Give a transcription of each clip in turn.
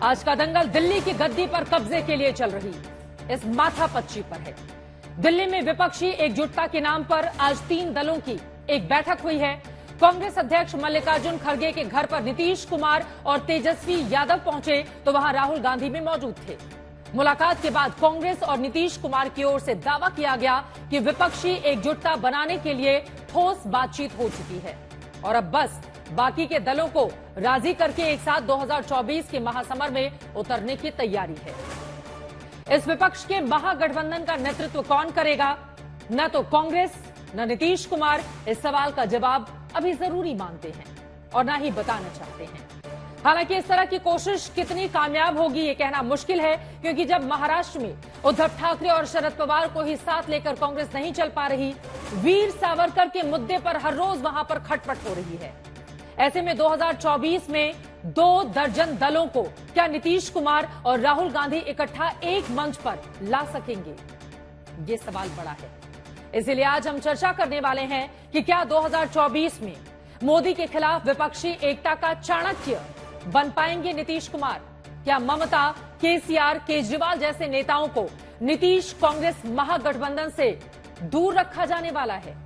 आज का दंगल दिल्ली की गद्दी पर कब्जे के लिए चल रही इस माथापच्ची पर है। दिल्ली में विपक्षी एकजुटता के नाम पर आज 3 दलों की एक बैठक हुई है। कांग्रेस अध्यक्ष मल्लिकार्जुन खड़गे के घर पर नीतीश कुमार और तेजस्वी यादव पहुंचे तो वहां राहुल गांधी भी मौजूद थे। मुलाकात के बाद कांग्रेस और नीतीश कुमार की ओर से दावा किया गया कि विपक्षी एकजुटता बनाने के लिए ठोस बातचीत हो चुकी है और अब बस बाकी के दलों को राजी करके एक साथ 2024 के महासमर में उतरने की तैयारी है। इस विपक्ष के महागठबंधन का नेतृत्व कौन करेगा? न तो कांग्रेस न नीतीश कुमार इस सवाल का जवाब अभी जरूरी मानते हैं और न ही बताना चाहते हैं। हालांकि इस तरह की कोशिश कितनी कामयाब होगी ये कहना मुश्किल है, क्योंकि जब महाराष्ट्र में उद्धव ठाकरे और शरद पवार को ही साथ लेकर कांग्रेस नहीं चल पा रही, वीर सावरकर के मुद्दे पर हर रोज वहां पर खटपट हो रही है। ऐसे में 2024 में 2 दर्जन दलों को क्या नीतीश कुमार और राहुल गांधी इकट्ठा एक मंच पर ला सकेंगे? ये सवाल बड़ा है। इसीलिए आज हम चर्चा करने वाले हैं कि क्या 2024 में मोदी के खिलाफ विपक्षी एकता का चाणक्य बन पाएंगे नीतीश कुमार? क्या ममता, केसीआर, केजरीवाल जैसे नेताओं को नीतीश कांग्रेस महागठबंधन से दूर रखा जाने वाला है?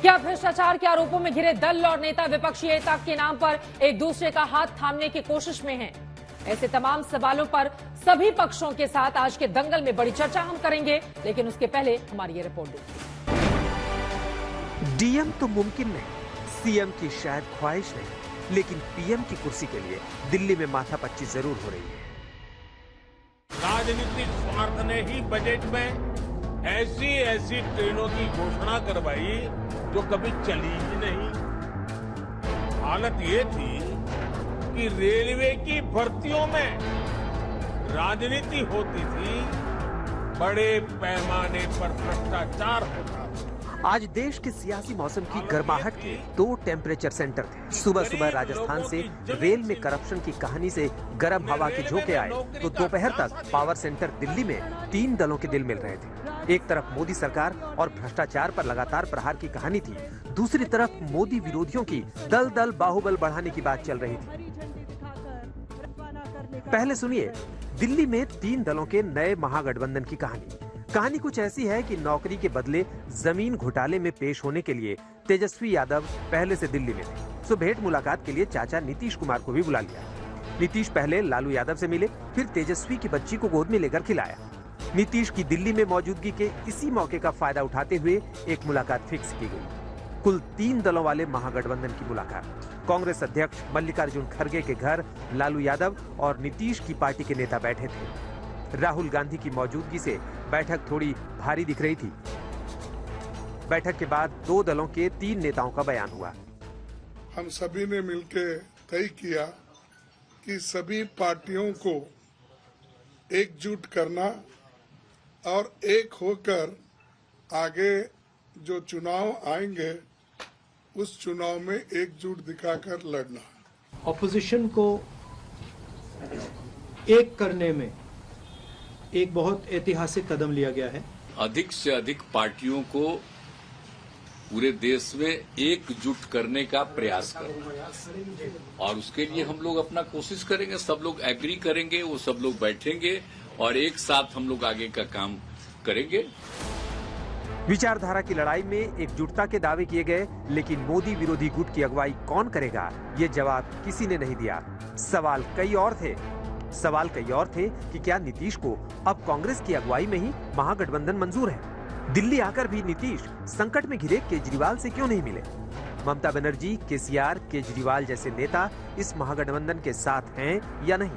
क्या भ्रष्टाचार के आरोपों में घिरे दल और नेता विपक्षी एकता के नाम पर एक दूसरे का हाथ थामने की कोशिश में हैं? ऐसे तमाम सवालों पर सभी पक्षों के साथ आज के दंगल में बड़ी चर्चा हम करेंगे, लेकिन उसके पहले हमारी ये रिपोर्ट देखिए। डीएम तो मुमकिन नहीं, सीएम की शायद ख्वाहिश नहीं, लेकिन पीएम की कुर्सी के लिए दिल्ली में माथापच्ची जरूर हो रही है। राजनीतिक स्वार्थ ने ही बजट में ऐसी ट्रेनों की घोषणा करवाई जो कभी चली ही नहीं। हालत ये थी कि रेलवे की भर्तियों में राजनीति होती थी, बड़े पैमाने पर भ्रष्टाचार होता था। आज देश के सियासी मौसम की गर्माहट के 2 टेम्परेचर सेंटर थे। सुबह सुबह राजस्थान से रेल में करप्शन की कहानी से गर्म हवा के झोंके आए तो दोपहर तक पावर सेंटर दिल्ली में 3 दलों के दिल मिल रहे थे। एक तरफ मोदी सरकार और भ्रष्टाचार पर लगातार प्रहार की कहानी थी, दूसरी तरफ मोदी विरोधियों की दल दल बाहुबल बढ़ाने की बात चल रही थी। पहले सुनिए दिल्ली में 3 दलों के नए महागठबंधन की कहानी कुछ ऐसी है कि नौकरी के बदले जमीन घोटाले में पेश होने के लिए तेजस्वी यादव पहले से दिल्ली में थे। सो भेंट मुलाकात के लिए चाचा नीतीश कुमार को भी बुला लिया। नीतीश पहले लालू यादव से मिले, फिर तेजस्वी की बच्ची को गोद में लेकर खिलाया। नीतीश की दिल्ली में मौजूदगी के इसी मौके का फायदा उठाते हुए एक मुलाकात फिक्स की गई। कुल 3 दलों वाले महागठबंधन की मुलाकात। कांग्रेस अध्यक्ष मल्लिकार्जुन खड़गे के घर लालू यादव और नीतीश की पार्टी के नेता बैठे थे। राहुल गांधी की मौजूदगी से बैठक थोड़ी भारी दिख रही थी। बैठक के बाद 2 दलों के 3 नेताओं का बयान हुआ। हम सभी ने मिलकर तय किया कि सभी पार्टियों को एकजुट करना और एक होकर आगे जो चुनाव आएंगे उस चुनाव में एकजुट दिखाकर लड़ना। ऑपोजिशन को एक करने में एक बहुत ऐतिहासिक कदम लिया गया है। अधिक से अधिक पार्टियों को पूरे देश में एकजुट करने का प्रयास करें और उसके लिए हम लोग अपना कोशिश करेंगे। सब लोग एग्री करेंगे, वो सब लोग बैठेंगे और एक साथ हम लोग आगे का काम करेंगे। विचारधारा की लड़ाई में एकजुटता के दावे किए गए, लेकिन मोदी विरोधी गुट की अगुवाई कौन करेगा, ये जवाब किसी ने नहीं दिया। सवाल कई और थे कि क्या नीतीश को अब कांग्रेस की अगुवाई में ही महागठबंधन मंजूर है? दिल्ली आकर भी नीतीश संकट में घिरे केजरीवाल से क्यों नहीं मिले? ममता बनर्जी, केसीआर, केजरीवाल जैसे नेता इस महागठबंधन के साथ हैं या नहीं?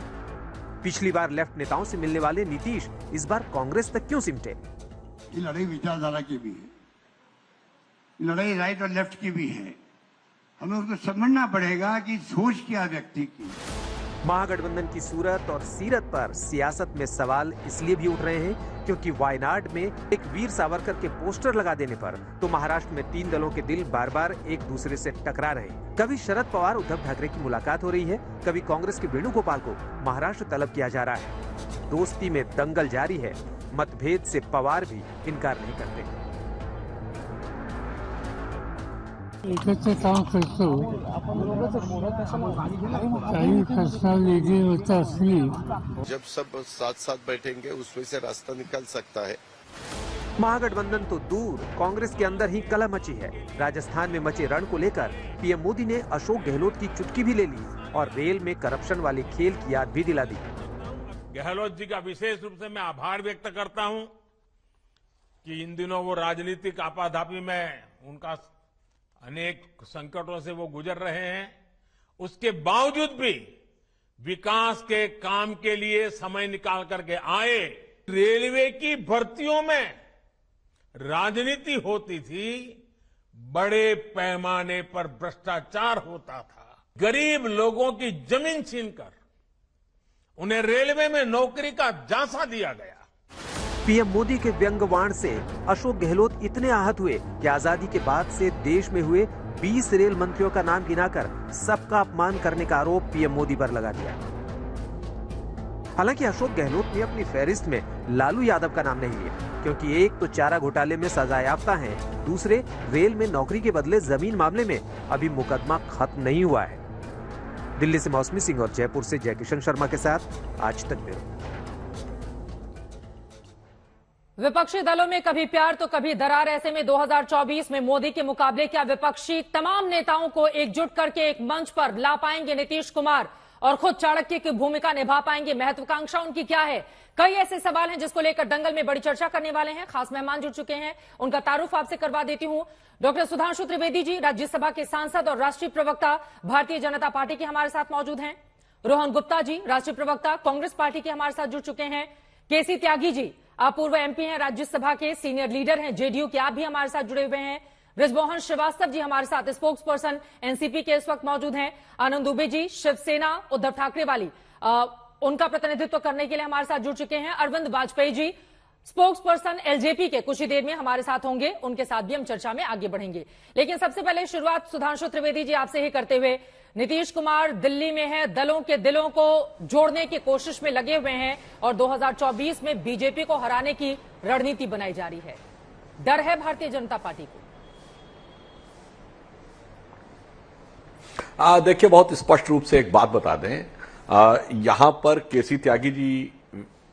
पिछली बार लेफ्ट नेताओं से मिलने वाले नीतीश इस बार कांग्रेस तक क्यों सिमटे? ये लड़ाई विचारधारा की भी है, ये लड़ाई राइट और लेफ्ट की भी है। हमें उसको समझना पड़ेगा कि सोच क्या व्यक्ति की। महागठबंधन की सूरत और सीरत पर सियासत में सवाल इसलिए भी उठ रहे हैं क्योंकि वायनाड में एक वीर सावरकर के पोस्टर लगा देने पर तो महाराष्ट्र में 3 दलों के दिल बार बार एक दूसरे से टकरा रहे हैं। कभी शरद पवार उद्धव ठाकरे की मुलाकात हो रही है, कभी कांग्रेस के वेणुगोपाल को महाराष्ट्र तलब किया जा रहा है। दोस्ती में दंगल जारी है, मतभेद से पवार भी इनकार नहीं करते। एकत्र काम करतो काही पर्सनॅलिटी होत असली जब सब साथ साथ बैठेंगे उसमें से रास्ता निकल सकता है। महागठबंधन तो दूर, कांग्रेस के अंदर ही कलह मची है। राजस्थान में मचे रण को लेकर पीएम मोदी ने अशोक गहलोत की चुटकी भी ले ली और रेल में करप्शन वाले खेल की याद भी दिला दी। गहलोत जी का विशेष रूप से मैं आभार व्यक्त करता हूं कि इन दिनों वो राजनीतिक आपाधापी में उनका अनेक संकटों से वो गुजर रहे हैं, उसके बावजूद भी विकास के काम के लिए समय निकाल करके आए। रेलवे की भर्तियों में राजनीति होती थी, बड़े पैमाने पर भ्रष्टाचार होता था। गरीब लोगों की जमीन छीनकर उन्हें रेलवे में नौकरी का झांसा दिया गया। पीएम मोदी के व्यंग्यवाण से अशोक गहलोत इतने आहत हुए कि आजादी के बाद से देश में हुए 20 रेल मंत्रियों का नाम गिनाकर सबका अपमान करने का आरोप पीएम मोदी पर लगा दिया। हालांकि अशोक गहलोत ने अपनी फहरिस्त में लालू यादव का नाम नहीं लिया, क्योंकि एक तो चारा घोटाले में सजायाफ्ता हैं, दूसरे रेल में नौकरी के बदले जमीन मामले में अभी मुकदमा खत्म नहीं हुआ है। दिल्ली से मौसमी सिंह और जयपुर से जयकिशन शर्मा के साथ आज तक ब्यूरो। विपक्षी दलों में कभी प्यार तो कभी दरार। ऐसे में 2024 में मोदी के मुकाबले क्या विपक्षी तमाम नेताओं को एकजुट करके एक मंच पर ला पाएंगे नीतीश कुमार और खुद चाणक्य की भूमिका निभा पाएंगे? महत्वाकांक्षा उनकी क्या है? कई ऐसे सवाल हैं जिसको लेकर दंगल में बड़ी चर्चा करने वाले हैं। खास मेहमान जुड़ चुके हैं, उनका तारुफ आपसे करवा देती हूं। डॉक्टर सुधांशु त्रिवेदी जी, राज्यसभा के सांसद और राष्ट्रीय प्रवक्ता भारतीय जनता पार्टी के हमारे साथ मौजूद हैं। रोहन गुप्ता जी, राष्ट्रीय प्रवक्ता कांग्रेस पार्टी के हमारे साथ जुड़ चुके हैं। केसी त्यागी जी, आप पूर्व एमपी हैं, राज्यसभा के सीनियर लीडर हैं जेडीयू के, आप भी हमारे साथ जुड़े हुए हैं। बृजमोहन श्रीवास्तव जी हमारे साथ स्पोक्स पर्सन एनसीपी के इस वक्त मौजूद हैं। आनंद दुबे जी, शिवसेना उद्धव ठाकरे वाली उनका प्रतिनिधित्व करने के लिए हमारे साथ जुड़ चुके हैं। Arvind Vajpayee ji, spokes person LJP के, कुछ ही देर में हमारे साथ होंगे, उनके साथ भी हम चर्चा में आगे बढ़ेंगे। लेकिन सबसे पहले शुरुआत सुधांशु त्रिवेदी जी आपसे ही करते हुए, नीतीश कुमार दिल्ली में है, दलों के दिलों को जोड़ने की कोशिश में लगे हुए हैं और 2024 में बीजेपी को हराने की रणनीति बनाई जा रही है। डर है भारतीय जनता पार्टी को? देखिए, बहुत स्पष्ट रूप से एक बात बता दें, यहां पर केसी त्यागी जी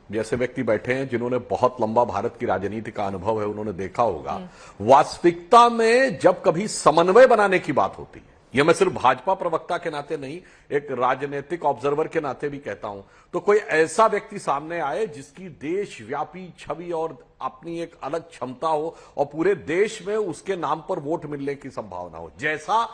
जैसे व्यक्ति बैठे हैं जिन्होंने बहुत लंबा भारत की राजनीति का अनुभव है, उन्होंने देखा होगा वास्तविकता में जब कभी समन्वय बनाने की बात होती है, यह मैं सिर्फ भाजपा प्रवक्ता के नाते नहीं, एक राजनीतिक ऑब्जर्वर के नाते भी कहता हूं, तो कोई ऐसा व्यक्ति सामने आए जिसकी देशव्यापी छवि और अपनी एक अलग क्षमता हो और पूरे देश में उसके नाम पर वोट मिलने की संभावना हो, जैसा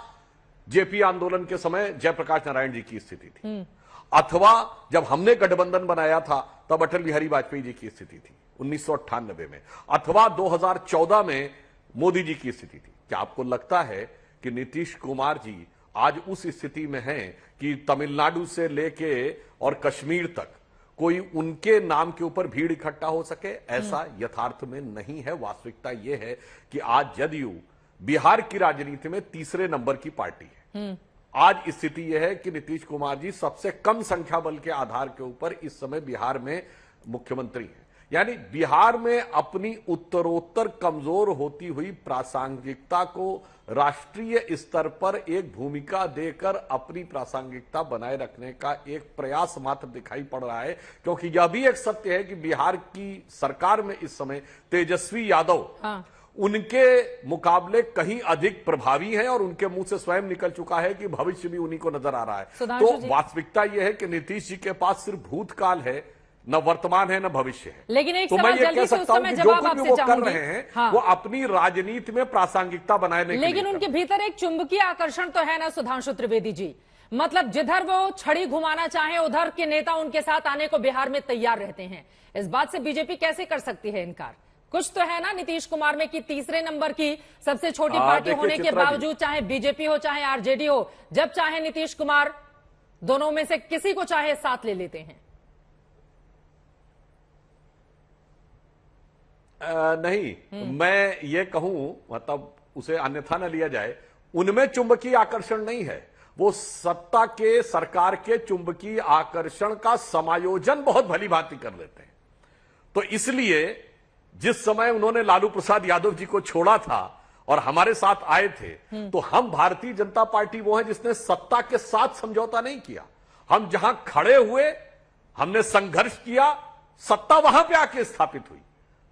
जेपी आंदोलन के समय जयप्रकाश नारायण जी की स्थिति थी, अथवा जब हमने गठबंधन बनाया था तब अटल बिहारी वाजपेयी जी की स्थिति थी 1998 में, अथवा 2014 में मोदी जी की स्थिति थी। क्या आपको लगता है कि नीतीश कुमार जी आज उस स्थिति में हैं कि तमिलनाडु से लेके और कश्मीर तक कोई उनके नाम के ऊपर भीड़ इकट्ठा हो सके? ऐसा यथार्थ में नहीं है। वास्तविकता यह है कि आज जदयू बिहार की राजनीति में तीसरे नंबर की पार्टी है। आज स्थिति यह है कि नीतीश कुमार जी सबसे कम संख्या बल के आधार के ऊपर इस समय बिहार में मुख्यमंत्री हैं। यानी बिहार में अपनी उत्तरोत्तर कमजोर होती हुई प्रासंगिकता को राष्ट्रीय स्तर पर एक भूमिका देकर अपनी प्रासंगिकता बनाए रखने का एक प्रयास मात्र दिखाई पड़ रहा है, क्योंकि यह भी एक सत्य है कि बिहार की सरकार में इस समय तेजस्वी यादव उनके मुकाबले कहीं अधिक प्रभावी हैं और उनके मुंह से स्वयं निकल चुका है कि भविष्य भी उन्हीं को नजर आ रहा है। तो वास्तविकता यह है कि नीतीश जी के पास सिर्फ भूतकाल है, न वर्तमान है, न भविष्य है। लेकिन एक तो मैं ये कह सकता हूं कि जो कुछ भी वो कर रहे हैं वो अपनी राजनीति में प्रासंगिकता बनाने के लिए। लेकिन उनके भीतर एक चुंबकीय आकर्षण तो है ना सुधांशु त्रिवेदी जी, मतलब जिधर वो छड़ी घुमाना चाहे उधर के नेता उनके साथ आने को बिहार में तैयार रहते हैं। इस बात से बीजेपी कैसे कर सकती है इनकार? कुछ तो है ना नीतीश कुमार में कि तीसरे नंबर की सबसे छोटी पार्टी होने के बावजूद, चाहे बीजेपी हो चाहे आरजेडी हो, जब चाहे नीतीश कुमार दोनों में से किसी को चाहे साथ ले लेते हैं। नहीं, मैं ये कहूं, मतलब उसे अन्यथा न लिया जाए, उनमें चुंबकीय आकर्षण नहीं है, वो सत्ता के, सरकार के चुंबकीय आकर्षण का समायोजन बहुत भली भांति कर लेते हैं। तो इसलिए जिस समय उन्होंने लालू प्रसाद यादव जी को छोड़ा था और हमारे साथ आए थे, तो हम भारतीय जनता पार्टी वो है जिसने सत्ता के साथ समझौता नहीं किया। हम जहां खड़े हुए, हमने संघर्ष किया, सत्ता वहां पे आके स्थापित हुई।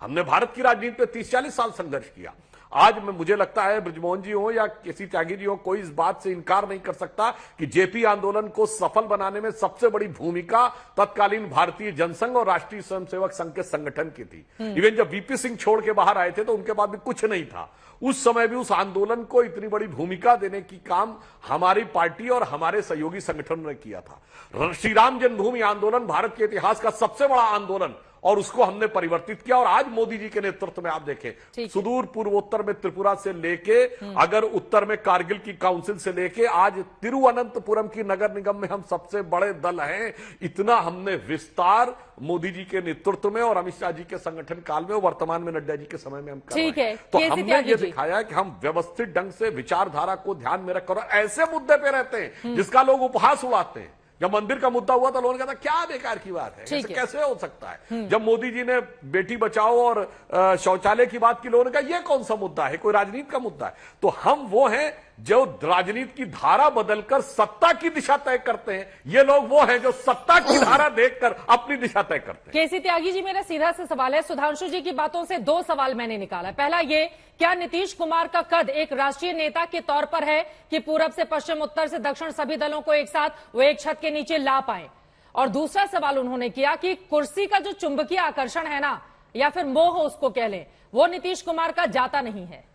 हमने भारत की राजनीति पे 30-40 साल संघर्ष किया। आज मुझे लगता है बृजमोहन जी हो या केसी त्यागी जी हो, कोई इस बात से इनकार नहीं कर सकता कि जेपी आंदोलन को सफल बनाने में सबसे बड़ी भूमिका तत्कालीन भारतीय जनसंघ और राष्ट्रीय स्वयंसेवक संघ के संगठन की थी। इवन जब वीपी सिंह छोड़ के बाहर आए थे तो उनके बाद भी कुछ नहीं था। उस समय भी उस आंदोलन को इतनी बड़ी भूमिका देने की काम हमारी पार्टी और हमारे सहयोगी संगठनों ने किया था। श्री राम जन्मभूमि आंदोलन भारत के इतिहास का सबसे बड़ा आंदोलन, और उसको हमने परिवर्तित किया। और आज मोदी जी के नेतृत्व में आप देखें, सुदूर पूर्वोत्तर में त्रिपुरा से लेके, अगर उत्तर में कारगिल की काउंसिल से लेके आज तिरुवनंतपुरम की नगर निगम में हम सबसे बड़े दल हैं। इतना हमने विस्तार मोदी जी के नेतृत्व में और अमित शाह जी के संगठन काल में, वर्तमान में नड्डा जी के समय में हम कर रहे हैं। तो हमने ये दिखाया कि हम व्यवस्थित ढंग से विचारधारा को ध्यान में रखकर ऐसे मुद्दे पे रहते हैं जिसका लोग उपहास उड़ाते हैं। जब मंदिर का मुद्दा हुआ तो लोगों ने कहा था क्या बेकार की बात है, ऐसे कैसे हो सकता है। जब मोदी जी ने बेटी बचाओ और शौचालय की बात की, लोगों ने कहा यह कौन सा मुद्दा है, कोई राजनीति का मुद्दा है। तो हम वो हैं जो राजनीति की धारा बदलकर सत्ता की दिशा तय करते हैं। ये लोग वो हैं जो सत्ता की धारा देखकर अपनी दिशा तय करते हैं। केसी त्यागी जी, मेरा सीधा सा सवाल है। सुधांशु जी की बातों से दो सवाल मैंने निकाला। पहला ये, क्या नीतीश कुमार का कद एक राष्ट्रीय नेता के तौर पर है कि पूरब से पश्चिम, उत्तर से दक्षिण सभी दलों को एक साथ वो एक छत के नीचे ला पाए? और दूसरा सवाल उन्होंने किया कि कुर्सी का जो चुंबकीय आकर्षण है ना, या फिर मोह उसको कह लें, वो नीतीश कुमार का जाता नहीं है।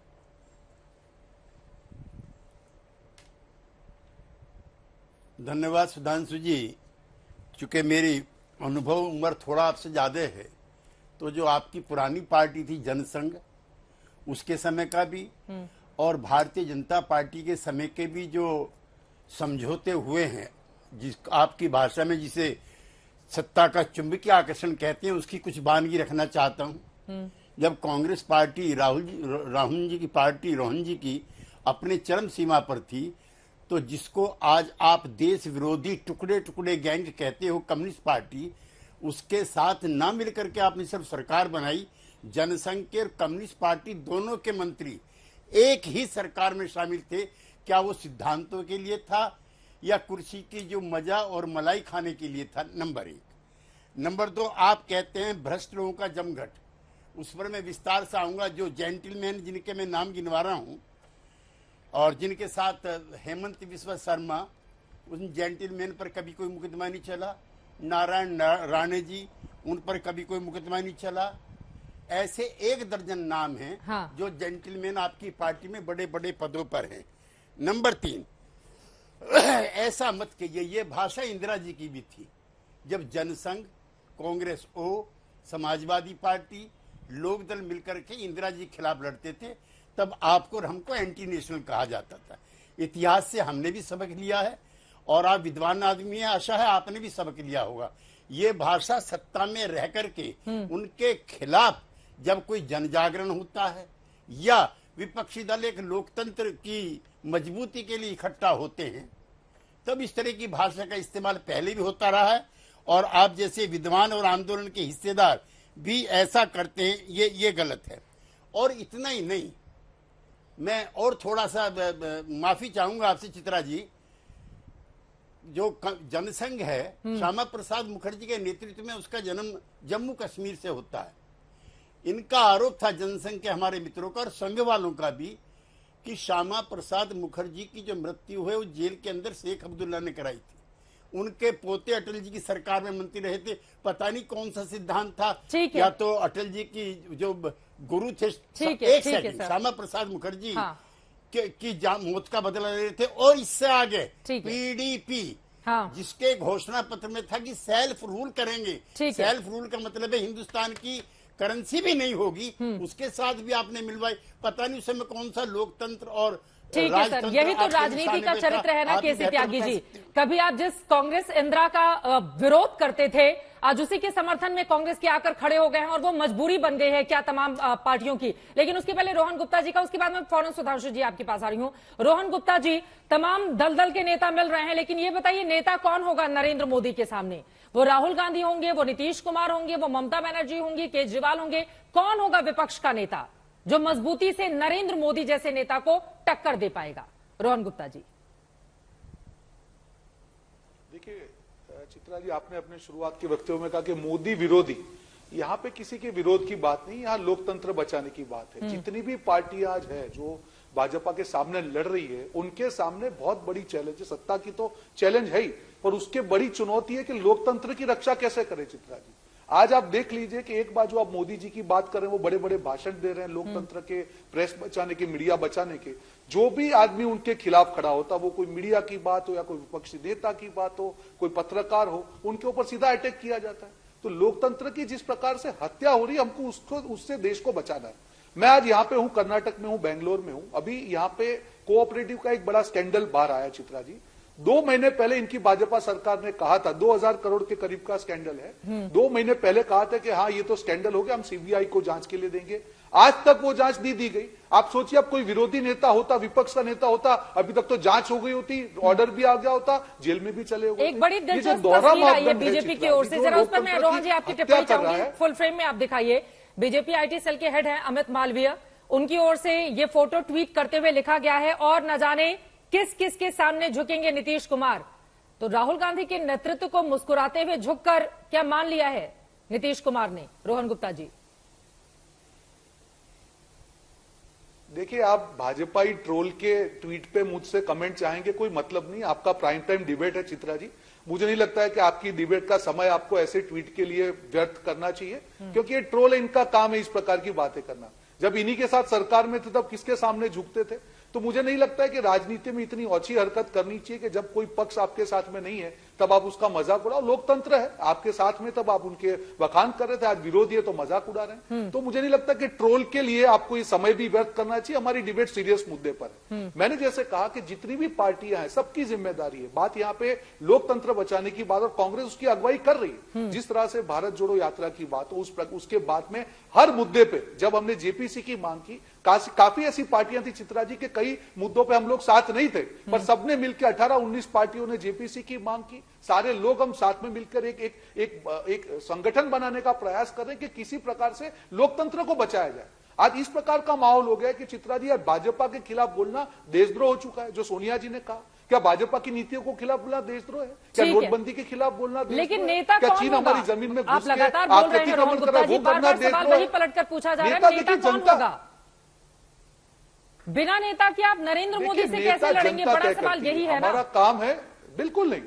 धन्यवाद सुधांशु जी। चूंकि मेरी अनुभव उम्र थोड़ा आपसे ज्यादा है, तो जो आपकी पुरानी पार्टी थी जनसंघ, उसके समय का भी और भारतीय जनता पार्टी के समय के भी जो समझौते हुए हैं, जिस आपकी भाषा में जिसे सत्ता का चुंबकीय आकर्षण कहते हैं, उसकी कुछ बानगी रखना चाहता हूं। जब कांग्रेस पार्टी राहुल जी की पार्टी, रोहन जी की अपने चरम सीमा पर थी, तो जिसको आज आप देश विरोधी टुकड़े टुकड़े गैंग कहते हो कम्युनिस्ट पार्टी, उसके साथ ना मिलकर के आपने सिर्फ सरकार बनाई। जनसंघ के और कम्युनिस्ट पार्टी दोनों के मंत्री एक ही सरकार में शामिल थे। क्या वो सिद्धांतों के लिए था या कुर्सी की जो मजा और मलाई खाने के लिए था? नंबर एक। नंबर दो, आप कहते हैं भ्रष्ट लोगों का जमघट, उस पर मैं विस्तार से आऊंगा। जो जेंटलमैन जिनके मैं नाम गिनवा रहा हूं और जिनके साथ हेमंत बिस्वा शर्मा, उन जेंटलमैन पर कभी कोई मुकदमा नहीं चला। नारायण राणे जी, उन पर कभी कोई मुकदमा नहीं चला। ऐसे 1 दर्जन नाम हैं जो जेंटलमैन आपकी पार्टी में बड़े बड़े पदों पर हैं। नंबर 3, ऐसा मत कहिए, ये भाषा इंदिरा जी की भी थी। जब जनसंघ, कांग्रेस ओ, समाजवादी पार्टी, लोकदल मिलकर के इंदिरा जी के खिलाफ लड़ते थे, तब आपको और हमको एंटी नेशनल कहा जाता था। इतिहास से हमने भी सबक लिया है और आप विद्वान आदमी हैं, आशा है आपने भी सबक लिया होगा। ये भाषा सत्ता में रह करके उनके खिलाफ जब कोई जन जागरण होता है या विपक्षी दल एक लोकतंत्र की मजबूती के लिए इकट्ठा होते हैं, तब इस तरह की भाषा का इस्तेमाल पहले भी होता रहा है। और आप जैसे विद्वान और आंदोलन के हिस्सेदार भी ऐसा करते हैं, ये गलत है। और इतना ही नहीं, मैं और थोड़ा सा माफी चाहूंगा आपसे चित्रा जी। जो जनसंघ है, श्यामा प्रसाद मुखर्जी के नेतृत्व में, उसका जन्म जम्मू कश्मीर से होता है। इनका आरोप था जनसंघ के हमारे मित्रों का और संघ वालों का भी कि श्यामा प्रसाद मुखर्जी की जो मृत्यु है वो जेल के अंदर शेख अब्दुल्ला ने कराई थी। उनके पोते अटल जी की सरकार में मंत्री रहे थे। पता नहीं कौन सा सिद्धांत था, या तो अटल जी की जो गुरु थे, एक सेकंड, श्यामा प्रसाद मुखर्जी की मौत का बदला ले रहे थे। और इससे आगे पीडीपी, जिसके घोषणा पत्र में था कि सेल्फ रूल करेंगे। सेल्फ रूल का मतलब है हिंदुस्तान की करेंसी भी नहीं होगी, उसके साथ भी आपने मिलवाई। पता नहीं उस समय कौन सा लोकतंत्र और ठीक है सर, यही तो राजनीति का चरित्र है ना केसी त्यागी जी। कभी आप जिस कांग्रेस इंदिरा का विरोध करते थे, आज उसी के समर्थन में कांग्रेस के आकर खड़े हो गए हैं और वो मजबूरी बन गई है क्या तमाम पार्टियों की। लेकिन उसके पहले रोहन गुप्ता जी का, उसके बाद में फौरन सुधांशु जी आपके पास आ रही हूं। रोहन गुप्ता जी, तमाम दल के नेता मिल रहे हैं, लेकिन ये बताइए नेता कौन होगा नरेंद्र मोदी के सामने? वो राहुल गांधी होंगे, वो नीतीश कुमार होंगे, वो ममता बनर्जी होंगी, केजरीवाल होंगे, कौन होगा विपक्ष का नेता? जो मजबूती से नरेंद्र मोदी जैसे नेता को टक्कर दे पाएगा? रोहन गुप्ता जी। देखिए चित्रा जी, आपने अपने शुरुआत के वक्तव्य में कहा कि मोदी विरोधी, यहाँ पे किसी के विरोध की बात नहीं, यहाँ लोकतंत्र बचाने की बात है। जितनी भी पार्टी आज है जो भाजपा के सामने लड़ रही है, उनके सामने बहुत बड़ी चैलेंज है। सत्ता की तो चैलेंज है ही, पर उसके बड़ी चुनौती है कि लोकतंत्र की रक्षा कैसे करें। चित्रा जी, आज आप देख लीजिए कि एक बार जो आप मोदी जी की बात कर रहे हैं, वो बड़े बड़े भाषण दे रहे हैं लोकतंत्र के, प्रेस बचाने के, मीडिया बचाने के। जो भी आदमी उनके खिलाफ खड़ा होता, वो कोई मीडिया की बात हो या कोई विपक्षी नेता की बात हो, कोई पत्रकार हो, उनके ऊपर सीधा अटैक किया जाता है। तो लोकतंत्र की जिस प्रकार से हत्या हो रही है, हमको उससे देश को बचाना है। मैं आज यहाँ पे हूँ, कर्नाटक में हूँ, बेंगलोर में हूँ। अभी यहाँ पे कोऑपरेटिव का एक बड़ा स्कैंडल बाहर आया चित्रा जी। 2 महीने पहले इनकी भाजपा सरकार ने कहा था, 2000 करोड़ के करीब का स्कैंडल है। 2 महीने पहले कहा था कि हाँ ये तो स्कैंडल हो गया, हम सीबीआई को जांच के लिए देंगे। आज तक वो जांच नहीं दी गई। आप सोचिए, अब कोई विरोधी नेता होता, विपक्ष का नेता होता, अभी तक तो जांच हो गई होती, ऑर्डर भी आ गया होता, जेल में भी चले गए। एक बड़ी दिलचस्प तस्वीर आई है बीजेपी की ओर से, जरा उस पर मैं रोहन जी आपकी टिप्पणी चाहूंगी, फुल फ्रेम में आप दिखाइए। बीजेपी आईटी सेल के हेड हैं अमित मालवीय, उनकी ओर से ये फोटो ट्वीट करते हुए लिखा गया है, और न जाने किस किस के सामने झुकेंगे नीतीश कुमार। तो राहुल गांधी के नेतृत्व को मुस्कुराते हुए झुककर क्या मान लिया है नीतीश कुमार ने? रोहन गुप्ता जी। देखिए, आप भाजपाई ट्रोल के ट्वीट पे मुझसे कमेंट चाहेंगे, कोई मतलब नहीं। आपका प्राइम टाइम डिबेट है चित्रा जी। मुझे नहीं लगता है कि आपकी डिबेट का समय आपको ऐसे ट्वीट के लिए व्यर्थ करना चाहिए, क्योंकि ये ट्रोल है, इनका काम है इस प्रकार की बातें करना। जब इन्हीं के साथ सरकार में थे तब किसके सामने झुकते थे? तो मुझे नहीं लगता है कि राजनीति में इतनी ओछी हरकत करनी चाहिए कि जब कोई पक्ष आपके साथ में नहीं है तब आप उसका मजाक उड़ाओ। लोकतंत्र है, आपके साथ में तब आप उनके बखान कर रहे थे, आज विरोधी है तो मजाक उड़ा रहे हैं। तो मुझे नहीं लगता कि ट्रोल के लिए आपको ये समय भी व्यर्थ करना चाहिए। हमारी डिबेट सीरियस मुद्दे पर है। मैंने जैसे कहा कि जितनी भी पार्टियां हैं, सबकी जिम्मेदारी है। बात यहाँ पे लोकतंत्र बचाने की बात, और कांग्रेस उसकी अगुवाई कर रही है। जिस तरह से भारत जोड़ो यात्रा की बात हो, उसके बाद में हर मुद्दे पे जब हमने जेपीसी की मांग की, काफी ऐसी पार्टियां थी चित्रा जी के कई मुद्दों पे हम लोग साथ नहीं थे, पर सबने मिलकर 18-19 पार्टियों ने जेपीसी की मांग की। सारे लोग हम साथ में मिलकर एक संगठन बनाने का प्रयास कर रहे हैं कि किसी प्रकार से लोकतंत्र को बचाया जाए। आज इस प्रकार का माहौल हो गया कि चित्रा जी, भाजपा के खिलाफ बोलना देशद्रोह हो चुका है। जो सोनिया जी ने कहा, क्या भाजपा की नीतियों को खिलाफ बोलना देशद्रोह है? क्या नोटबंदी के खिलाफ बोलना देशद्रोह है? लेकिन नेता क्या कौन चीन होगा? हमारी जमीन में आप लगातार बोल रहे हैं रोहन गुप्ता जी, बार-बार सवाल वही पलटकर पूछा जा रहा है, नेता कौन होगा? बिना नेता के आप नरेंद्र मोदी से कैसे लड़ेंगे? बड़ा सवाल यही है ना। हमारा काम है, बिल्कुल नहीं,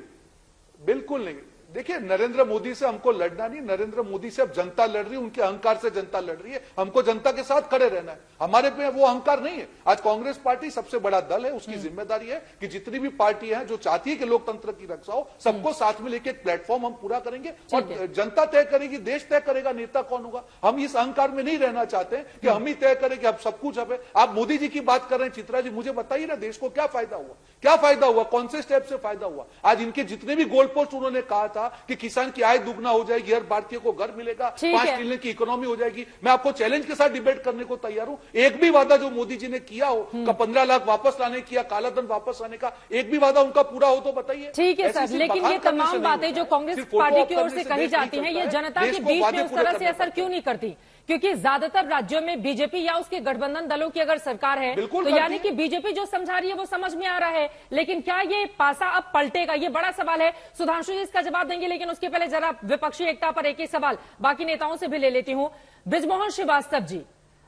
बिल्कुल नहीं। देखिए, नरेंद्र मोदी से हमको लड़ना नहीं, नरेंद्र मोदी से अब जनता लड़ रही है, उनके अहंकार से जनता लड़ रही है। हमको जनता के साथ खड़े रहना है, हमारे पे वो अहंकार नहीं है। आज कांग्रेस पार्टी सबसे बड़ा दल है, उसकी जिम्मेदारी है कि जितनी भी पार्टियां हैं जो चाहती है कि लोकतंत्र की रक्षा हो, सबको साथ में लेके एक प्लेटफॉर्म हम पूरा करेंगे, और जनता तय करेगी, देश तय करेगा नेता कौन होगा। हम इस अहंकार में नहीं रहना चाहते कि हम ही तय करें कि अब सब कुछ अब है। आप मोदी जी की बात कर रहे हैं चित्रा जी, मुझे बताइए ना, देश को क्या फायदा हुआ? क्या फायदा हुआ? कौन से स्टेप से फायदा हुआ? आज इनके जितने भी गोल पोस्ट उन्होंने कहा था कि किसान की आय दुगना हो जाएगी, हर भारतीय को घर मिलेगा, 5 ट्रिलियन की इकोनॉमी हो जाएगी, मैं आपको चैलेंज के साथ डिबेट करने को तैयार हूं। एक भी वादा जो मोदी जी ने किया हो, का 15 लाख वापस लाने किया, काला धन वापस लाने का एक भी वादा उनका पूरा हो तो बताइए। ठीक है सर, लेकिन ये तमाम बातें जो कांग्रेस पार्टी की ओर से कही जाती हैं, ये जनता के बीच में उस तरह से असर क्यों नहीं करती? क्योंकि ज्यादातर राज्यों में बीजेपी या उसके गठबंधन दलों की अगर सरकार है, तो यानी कि बीजेपी जो समझा रही है वो समझ में आ रहा है। लेकिन क्या ये पासा अब पलटेगा? ये बड़ा सवाल है। सुधांशु जी इसका जवाब देंगे, लेकिन उसके पहले जरा विपक्षी एकता पर एक ही सवाल बाकी नेताओं से भी ले लेती हूं। बृजमोहन श्रीवास्तव जी,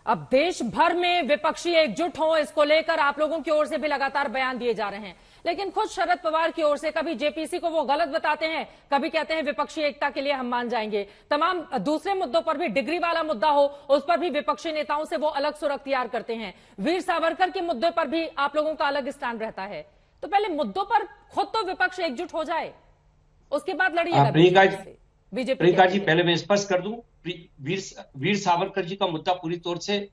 अब देश भर में विपक्षी एकजुट हो, इसको लेकर आप लोगों की ओर से भी लगातार बयान दिए जा रहे हैं, लेकिन खुद शरद पवार की ओर से कभी जेपीसी को वो गलत बताते हैं, कभी कहते हैं विपक्षी एकता के लिए हम मान जाएंगे। तमाम दूसरे मुद्दों पर भी, डिग्री वाला मुद्दा हो उस पर भी विपक्षी नेताओं से वो अलग सुर अख्तियार करते हैं। वीर सावरकर के मुद्दे पर भी आप लोगों का अलग स्टैंड रहता है। तो पहले मुद्दों पर खुद तो विपक्ष एकजुट हो जाए, उसके बाद लड़िएगा बीजेपी। प्रियंका जी, पहले मैं स्पष्ट कर दूं, वीर सावरकर जी का मुद्दा पूरी तौर से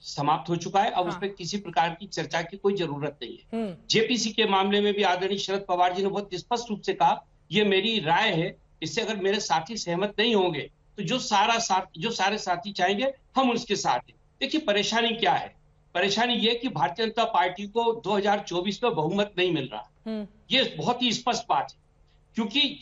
समाप्त हो चुका है। अब उस पर किसी प्रकार की चर्चा की कोई जरूरत नहीं है। जेपीसी के मामले में भी आदरणीय शरद पवार जी ने बहुत स्पष्ट रूप से कहा, ये मेरी राय है, इससे अगर मेरे साथी सहमत नहीं होंगे तो जो सारे साथी चाहेंगे हम उसके साथ हैं। देखिए, परेशानी क्या है? परेशानी ये कि भारतीय जनता पार्टी को 2024 में बहुमत नहीं मिल रहा। ये बहुत ही स्पष्ट बात है, क्योंकि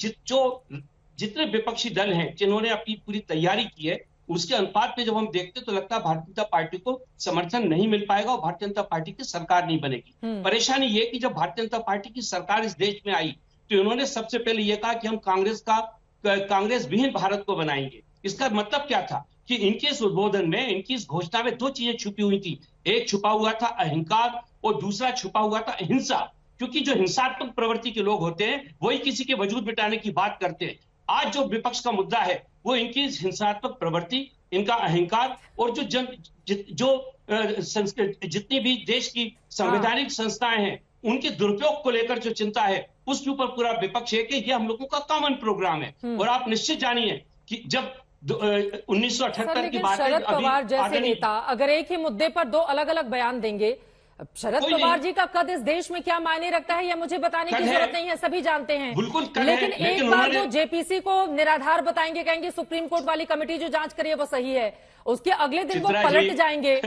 जितने विपक्षी दल हैं जिन्होंने अपनी पूरी तैयारी की है, उसके अनुपात में जब हम देखते तो लगता है भारतीय जनता पार्टी को समर्थन नहीं मिल पाएगा और भारतीय जनता पार्टी की सरकार नहीं बनेगी। परेशानी ये कि जब भारतीय जनता पार्टी की सरकार इस देश में आई तो इन्होंने सबसे पहले ये कहा कि हम कांग्रेस विहीन भारत को बनाएंगे। इसका मतलब क्या था कि इनके इस उद्बोधन में, इनकी इस घोषणा में दो चीजें छुपी हुई थी। एक छुपा हुआ था अहंकार और दूसरा छुपा हुआ था हिंसा, क्योंकि जो हिंसात्मक प्रवृत्ति के लोग होते हैं वही किसी के वजूद मिटाने की बात करते हैं। आज जो विपक्ष का मुद्दा है वो इनकी हिंसात्मक प्रवृत्ति, इनका अहंकार और जितनी भी देश की संवैधानिक संस्थाएं हैं उनके दुरुपयोग को लेकर जो चिंता है उसके ऊपर पूरा विपक्ष है कि ये हम लोगों का कॉमन प्रोग्राम है। और आप निश्चित जानिए कि जब 1978 की बात है, शरद पवार जैसे नेता अगर एक ही मुद्दे पर दो अलग अलग बयान देंगे, शरद पवार जी का कद इस देश में क्या मायने रखता है यह मुझे बताने की जरूरत नहीं है, सभी जानते हैं। बिल्कुल लेकिन एक बार जो जेपीसी को निराधार बताएंगे, कहेंगे सुप्रीम कोर्ट वाली कमेटी जो जांच करिए वो सही है, उसके अगले दिन वो पलट जाएंगे,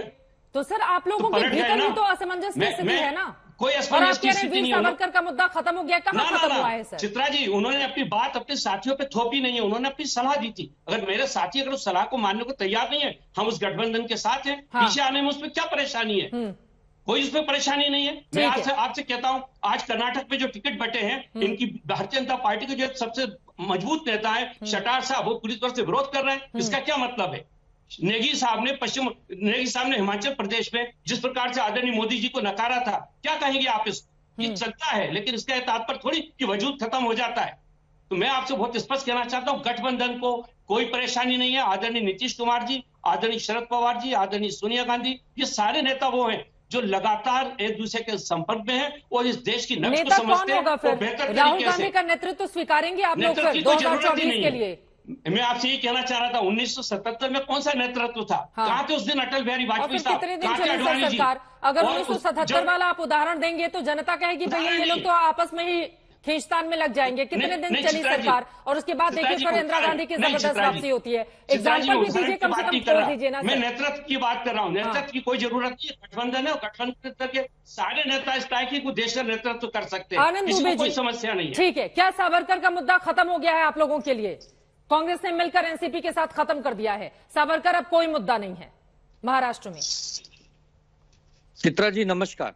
तो सर आप लोगों के भीतर भी तो असमंजस की स्थिति है ना। कोई और आप कह रहे हैं वीर सावरकर का मुद्दा खत्म हो गया, कहाँ खत्म हुआ है सर? चित्रा जी, उन्होंने अपनी बात अपने साथियों पे थोपी नहीं है, उन्होंने अपनी सलाह दी थी। अगर मेरे साथी अगर उस सलाह को मानने को तैयार नहीं है, हम उस गठबंधन के साथ हैं, पीछे आने में उसमें क्या परेशानी है? कोई उसमें परेशानी नहीं है। मैं आपसे कहता हूं, आज कर्नाटक में जो टिकट बटे हैं, इनकी भारतीय जनता पार्टी के जो सबसे मजबूत नेता है शटार साहब, वो पूरी तरह से विरोध कर रहे हैं। इसका क्या मतलब है? नेगी साहब ने हिमाचल प्रदेश में जिस प्रकार से आदरणीय मोदी जी को नकारा था, क्या कहेंगे आप? इसकी सत्ता है, लेकिन इसका तात्पर्य थोड़ी कि वजूद खत्म हो जाता है। तो मैं आपसे बहुत स्पष्ट कहना चाहता हूं, गठबंधन को कोई परेशानी नहीं है। आदरणीय नीतीश कुमार जी, आदरणीय शरद पवार जी, आदरणीय सोनिया गांधी, ये सारे नेता वो हैं जो लगातार एक दूसरे के संपर्क में हैं और इस देश की नब्ज को समझते हैं। राहुल गांधी का नेतृत्व स्वीकारेंगे आप लोग 2024 के लिए? मैं आपसे ये कहना चाह रहा था, 1977 में कौन सा नेतृत्व था? कहाँ थे उस दिन अटल बिहारी वाजपेयी साहब? कहाँ थे अडवाणी जी? अगर 1977 वाला आप उदाहरण देंगे तो जनता कहेगी भैया ये लोग तो आपस में ही खींचतान में लग जाएंगे। कितने दिन चली सरकार और उसके बाद देखिए फिर इंदिरा गांधी की जबरदस्त वापसी होती है। एग्जाम्पल भी दीजिए, कम से कम छोड़ दीजिए ना। मैं नेतृत्व की बात कर रहा हूँ, नेतृत्व की कोई जरूरत नहीं है। गठबंधन है और गठबंधन के सारे नेता इस तरह को देश का नेतृत्व कर सकते हैं, आनंद दुबे कोई समस्या नहीं है। ठीक है, क्या सावरकर का मुद्दा खत्म हो गया है आप लोगों के लिए? कांग्रेस ने मिलकर एनसीपी के साथ खत्म कर दिया है, सावरकर अब कोई मुद्दा नहीं है महाराष्ट्र में। चित्रा जी नमस्कार।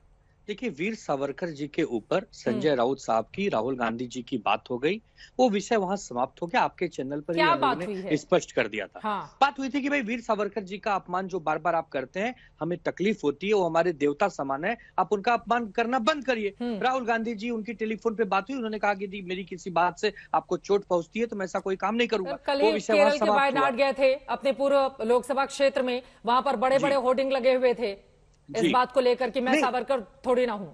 देखिए, वीर सावरकर जी के ऊपर संजय राउत साहब की, राहुल गांधी जी की बात हो गई, वो विषय वहां समाप्त हो गया। आपके चैनल पर ही स्पष्ट कर दिया था। बात हुई थी कि भाई वीर सावरकर जी का अपमान जो बार बार आप करते हैं, हमें तकलीफ होती है, वो हमारे देवता समान है, आप उनका अपमान करना बंद करिए। राहुल गांधी जी, उनकी टेलीफोन पे बात हुई, उन्होंने कहा कि मेरी किसी बात से आपको चोट पहुंचती है तो मैं ऐसा कोई काम नहीं करूंगा। वो विषय केरल के वायनाड गए थे अपने पूर्व लोकसभा क्षेत्र में, वहां पर बड़े बड़े होर्डिंग लगे हुए थे इस बात को लेकर कि मैं सावरकर थोड़ी ना हूं।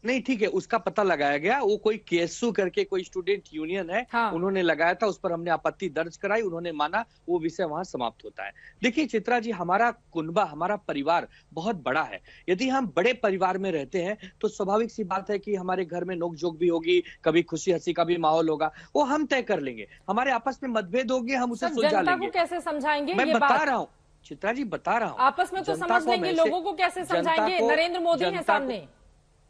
नहीं, ठीक है, उसका पता लगाया गया। वो कोई केएसयू करके कोई स्टूडेंट यूनियन है, उन्होंने लगाया था, उस पर हमने आपत्ति दर्ज कराई, उन्होंने माना, वो विषय वहां समाप्त होता है। देखिए चित्रा जी, हमारा कुनबा, हमारा परिवार बहुत बड़ा है। यदि हम बड़े परिवार में रहते हैं तो स्वाभाविक सी बात है कि हमारे घर में नोकझोंक भी होगी, कभी खुशी हंसी का भी माहौल होगा, वो हम तय कर लेंगे। हमारे आपस में मतभेद होंगे, हम उसे सुलझा लेंगे। कैसे समझाएंगे? मैं बता रहा हूँ चित्रा जी, बता रहा हूँ। आपस में तो समझ लेंगे, लोगों को कैसे समझाएंगे? नरेंद्र मोदी है सामने।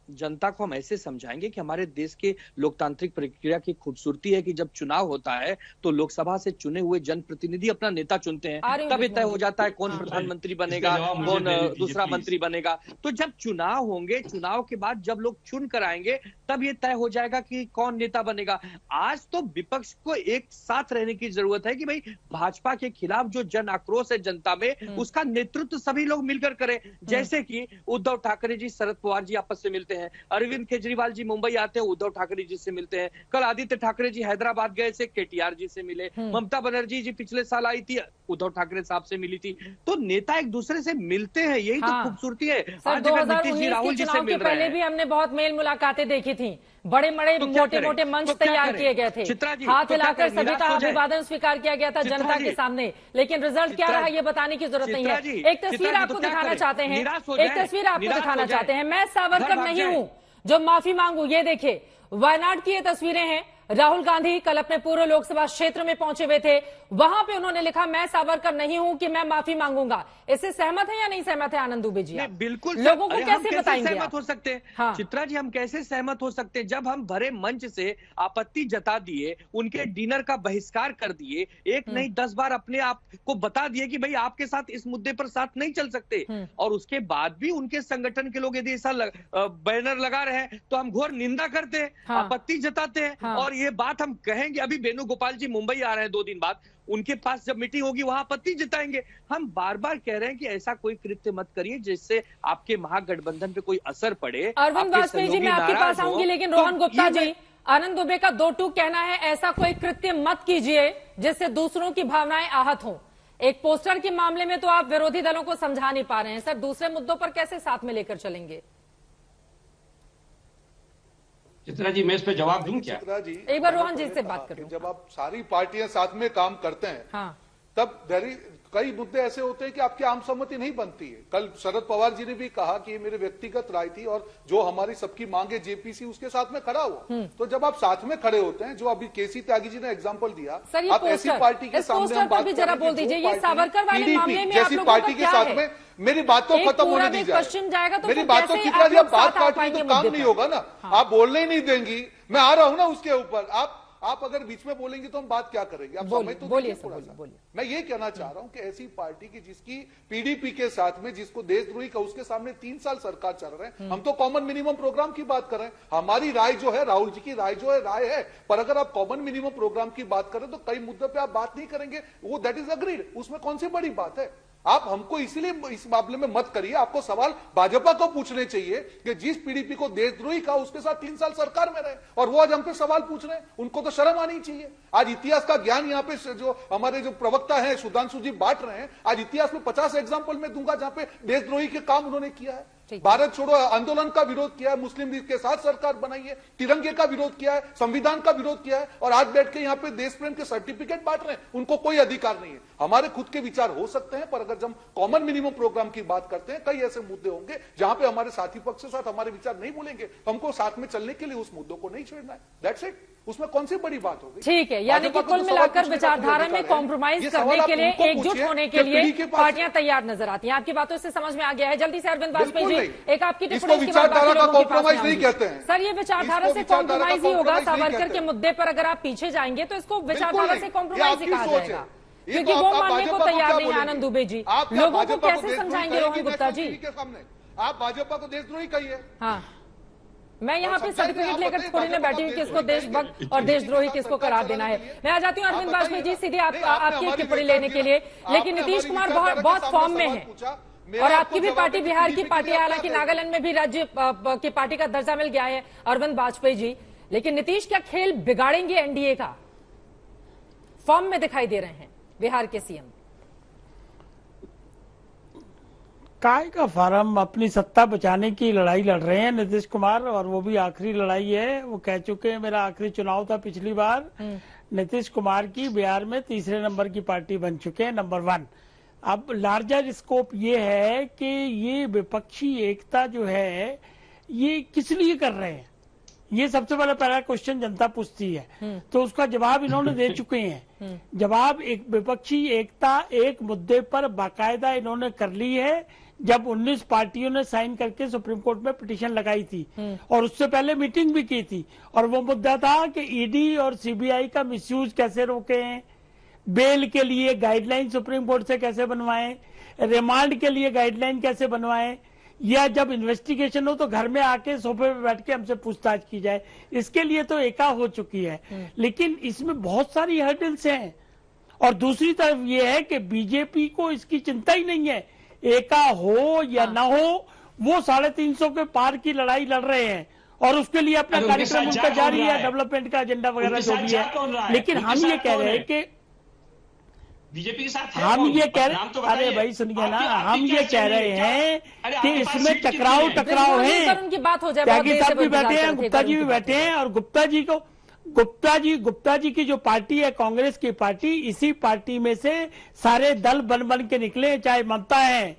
जनता को हम ऐसे समझाएंगे कि हमारे देश के लोकतांत्रिक प्रक्रिया की खूबसूरती है कि जब चुनाव होता है तो लोकसभा से चुने हुए जनप्रतिनिधि अपना नेता चुनते हैं, तब तय हो जाता है कौन प्रधानमंत्री बनेगा, कौन दूसरा मंत्री बनेगा। तो जब चुनाव होंगे, चुनाव के बाद जब लोग चुन कर आएंगे तब ये तय हो जाएगा कि कौन नेता बनेगा। आज तो विपक्ष को एक साथ रहने की जरूरत है कि भाई भाजपा के खिलाफ जो जन आक्रोश है जनता में, उसका नेतृत्व सभी लोग मिलकर करें। जैसे कि उद्धव ठाकरे जी, शरद पवार जी आपस में मिलते हैं, अरविंद केजरीवाल जी मुंबई आते हैं, उद्धव ठाकरे जी से मिलते हैं, कल आदित्य ठाकरे जी हैदराबाद गए से केटीआर जी से मिले, ममता बनर्जी जी पिछले साल आई थी, उद्धव ठाकरे साहब से मिली थी। तो नेता एक दूसरे से मिलते हैं, यही तो खूबसूरती है। आज नीतीश जी, राहुल जी से मिल रहे हैं। पहले भी हमने बहुत मेल मुलाकातें देखी थी, बड़े बड़े मोटे मोटे मंच तैयार किए गए थे, हाथ हिलाकर सभी का अभिवादन स्वीकार किया गया था जनता के सामने। लेकिन रिजल्ट क्या रहा ये बताने की जरूरत नहीं है। एक तस्वीर आपको दिखाना चाहते हैं, एक तस्वीर आपको दिखाना चाहते हैं। मैं सावरकर नहीं हूं जो माफी मांगू, ये देखिए वायनाड की ये तस्वीरें हैं। राहुल गांधी कल अपने पूर्व लोकसभा क्षेत्र में पहुंचे हुए थे। वहां पे उन्होंने लिखा, मैं सावरकर नहीं हूं कि मैं माफी मांगूंगा। इससे सहमत है या नहीं सहमत है आनंद दुबे जी? बिल्कुल लोगों को कैसे बताएंगे सहमत हो सकते हैं? हाँ। चित्रा जी, हम कैसे सहमत हो सकते हैं जब हम भरे मंच से आपत्ति जता दिए, उनके डिनर का बहिष्कार कर दिए, एक नहीं 10 बार अपने आप को बता दिए कि भाई आपके साथ इस मुद्दे पर साथ नहीं चल सकते, और उसके बाद भी उनके संगठन के लोग यदि ऐसा बैनर लगा रहे हैं तो हम घोर निंदा करते हैं, आपत्ति जताते हैं, और ये बात हम कहेंगे। अभी वेणुगोपाल जी मुंबई आ रहे हैं 2 दिन बाद, उनके पास जब मीटिंग होगी वहां आपत्ति जताएंगे। हम बार बार कह रहे हैं कि ऐसा कोई कृत्य मत करिए जिससे आपके महागठबंधन पे कोई असर पड़े। अरविंद वाजपेयी जी, मैं आपके पास आऊंगी, लेकिन रोहन गुप्ता जी, आनंद दुबे का 2 टूक कहना है, ऐसा कोई कृत्य मत कीजिए जिससे दूसरों की भावनाएं आहत हों। एक पोस्टर के मामले में तो आप विरोधी दलों को समझा नहीं पा रहे हैं, सर दूसरे मुद्दों पर कैसे साथ में लेकर चलेंगे? चित्रा जी, मैं इस पे जवाब दूं क्या? चित्रा जी, एक बार रोहन जी से बात करूं। जब आप सारी पार्टियां साथ में काम करते हैं, हाँ। तब कई मुद्दे ऐसे होते हैं कि आपकी आम सहमति नहीं बनती है। कल शरद पवार जी ने भी कहा कि ये मेरे व्यक्तिगत राय थी और जो हमारी सबकी मांगे जेपीसी उसके साथ में खड़ा हुआ। तो जब आप साथ में खड़े होते हैं, जो अभी केसी त्यागी जी ने एग्जांपल दिया, आप ऐसी पार्टी के सामने हम बात जरा बोल दीजिए, ये सावरकर वाले मामले में जैसी पार्टी के साथ में मेरी बात तो खत्म होने दी जाए। मेरी बात तो चित्रा जी, आप बात काटने तो काम नहीं होगा ना, आप बोलने ही नहीं देंगी। मैं आ रहा हूं ना उसके ऊपर, आप अगर बीच में बोलेंगे तो हम बात क्या करेंगे? आप समय तो बोलिए थोड़ा सा। मैं ये कहना चाह रहा हूं कि ऐसी पार्टी की जिसकी पीडीपी के साथ में, जिसको देशद्रोही का, उसके सामने 3 साल सरकार चल रहे हैं। हम तो कॉमन मिनिमम प्रोग्राम की बात कर रहे हैं। हमारी राय जो है, राहुल जी की राय जो है, राय है, पर अगर आप कॉमन मिनिमम प्रोग्राम की बात करें तो कई मुद्दों पर आप बात नहीं करेंगे, वो दैट इज अग्रीड। उसमें कौन सी बड़ी बात है? आप हमको इसीलिए इस मामले में मत करिए। आपको सवाल भाजपा को पूछने चाहिए कि जिस पीडीपी को देशद्रोही का, उसके साथ 3 साल सरकार में रहे और वो आज हम पे सवाल पूछ रहे हैं। उनको तो शर्म आनी चाहिए। आज इतिहास का ज्ञान यहाँ पे जो हमारे जो प्रवक्ता है सुधांशु जी बांट रहे हैं, आज इतिहास में 50 एग्जाम्पल में दूंगा जहां पे देशद्रोही के काम उन्होंने किया है। भारत छोड़ो आंदोलन का विरोध किया है, मुस्लिम लीग के साथ सरकार बनाई है, तिरंगे का विरोध किया है, संविधान का विरोध किया है, और आज बैठ के यहाँ पे देश प्रेम के सर्टिफिकेट बांट रहे हैं। उनको कोई अधिकार नहीं है। हमारे खुद के विचार हो सकते हैं, पर अगर हम कॉमन मिनिमम प्रोग्राम की बात करते हैं, कई ऐसे मुद्दे होंगे जहां पे हमारे साथी पक्ष के साथ हमारे विचार नहीं बोलेंगे। हमको साथ में चलने के लिए उस मुद्दों को नहीं छोड़ना है। That's it. उसमें कौन सी बड़ी बात होगी? ठीक है, यानी कि कुल मिलाकर विचारधारा में कॉम्प्रोमाइज करने के लिए, एकजुट होने के लिए पार्टियां तैयार नजर आती हैं। आपकी बातों से समझ में आ गया है। जल्दी से अरविंद वाजपेयी जी, एक आपकी टिप्पणी विचारधारा का कॉम्प्रोमाइज नहीं कहते हैं सर। ये विचारधारा से कॉम्प्रोमाइज ही होगा। सावरकर के मुद्दे पर अगर आप पीछे जाएंगे तो इसको विचारधारा से कॉम्प्रोमाइज ही कहा जाएगा, क्योंकि वो मानने को तैयार नहीं है आनंद दुबे जी। लोगों को कैसे समझाएंगे रोहन गुप्ता जी? आप भाजपा को देशद्रोही कहिए। हाँ, मैं यहाँ पे सर्टिफिकेट लेकर थोड़ी ना बैठी हूँ किसको देशभक्त और देशद्रोही किसको करार देना है। मैं आ जाती हूँ अरविंद वाजपेयी जी सीधे आपकी टिप्पणी लेने के लिए, लेकिन नीतीश कुमार बहुत फॉर्म में है और आपकी भी पार्टी बिहार की पार्टी है, हालांकि नागालैंड में भी राज्य की पार्टी का दर्जा मिल गया है अरविंद वाजपेयी जी, लेकिन नीतीश क्या खेल बिगाड़ेंगे एनडीए का? फॉर्म में दिखाई दे रहे हैं बिहार के सीएम। काय का फार्म, अपनी सत्ता बचाने की लड़ाई लड़ रहे हैं नीतीश कुमार, और वो भी आखिरी लड़ाई है। वो कह चुके हैं मेरा आखिरी चुनाव था पिछली बार। नीतीश कुमार की बिहार में 3रे नंबर की पार्टी बन चुके हैं, नंबर 1। अब लार्जर स्कोप ये है कि ये विपक्षी एकता जो है ये किस लिए कर रहे हैं, ये सबसे पहला क्वेश्चन जनता पूछती है। तो उसका जवाब इन्होंने दे चुके हैं। जवाब, एक विपक्षी एकता एक मुद्दे पर बाकायदा इन्होंने कर ली है जब 19 पार्टियों ने साइन करके सुप्रीम कोर्ट में पिटीशन लगाई थी, और उससे पहले मीटिंग भी की थी। और वो मुद्दा था कि ईडी और सीबीआई का मिसयूज कैसे रोकें, बेल के लिए गाइडलाइन सुप्रीम कोर्ट से कैसे बनवाएं, रिमांड के लिए गाइडलाइन कैसे बनवाएं, या जब इन्वेस्टिगेशन हो तो घर में आके सोफे पे बैठ के हमसे पूछताछ की जाए। इसके लिए तो एका हो चुकी है, लेकिन इसमें बहुत सारी हर्डल्स हैं। और दूसरी तरफ ये है कि बीजेपी को इसकी चिंता ही नहीं है, एका हो या ना हो, वो 350 के पार की लड़ाई लड़ रहे हैं और उसके लिए अपना कार्यक्रम उनका जारी है, डेवलपमेंट का एजेंडा वगैरह जो भी है। लेकिन हम ये कह रहे हैं कि बीजेपी के साथ हम ये कह रहे हैं, अरे भाई सुनिए ना, हम ये कह रहे हैं कि इसमें टकराव है। उनकी बात हो जाए, त्यागी साहब भी बैठे हैं, गुप्ता जी भी बैठे हैं, और गुप्ता जी की जो पार्टी है कांग्रेस की पार्टी, इसी पार्टी में से सारे दल बन के निकले, चाहे ममता है,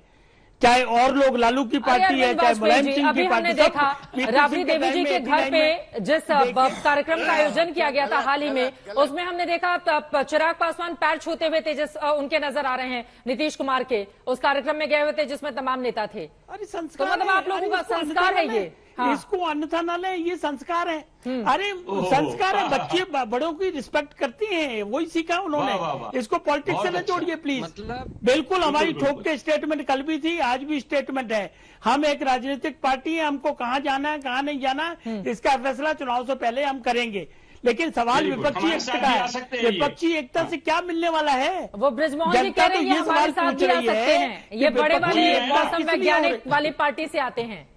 चाहे और लोग, लालू की पार्टी है, चाहे मुलायम सिंह अभी की हमने पार्टी, देखा राबड़ी देवी जी के घर पे जिस कार्यक्रम का आयोजन किया गया था हाल ही में, उसमें हमने देखा चिराग पासवान पैर छूते हुए तेजस उनके नजर आ रहे हैं, नीतीश कुमार के उस कार्यक्रम में गए हुए थे जिसमें तमाम नेता थे। अरे संस्कार, तो मतलब आप लोगों का संस्कार है ये। हाँ। इसको अन्यथा न ले, ये संस्कार है। अरे संस्कार है, बच्चे बड़ों की रिस्पेक्ट करती हैं, वही सीखा उन्होंने। इसको पॉलिटिक्स से न जोड़िए प्लीज। बिल्कुल हमारी ठोक के स्टेटमेंट कल भी थी, आज भी स्टेटमेंट है। हम एक राजनीतिक पार्टी है, हमको कहाँ जाना है कहाँ नहीं जाना इसका फैसला चुनाव से पहले हम करेंगे। लेकिन सवाल विपक्षी एकता का है, विपक्षी एकता से क्या मिलने वाला है? वो ब्रिजमोहन जी कह रहे हैं हमारे साथ भी आ सकते हैं, ये बड़े वाले मौसम वैज्ञानिक वाली पार्टी से आते हैं।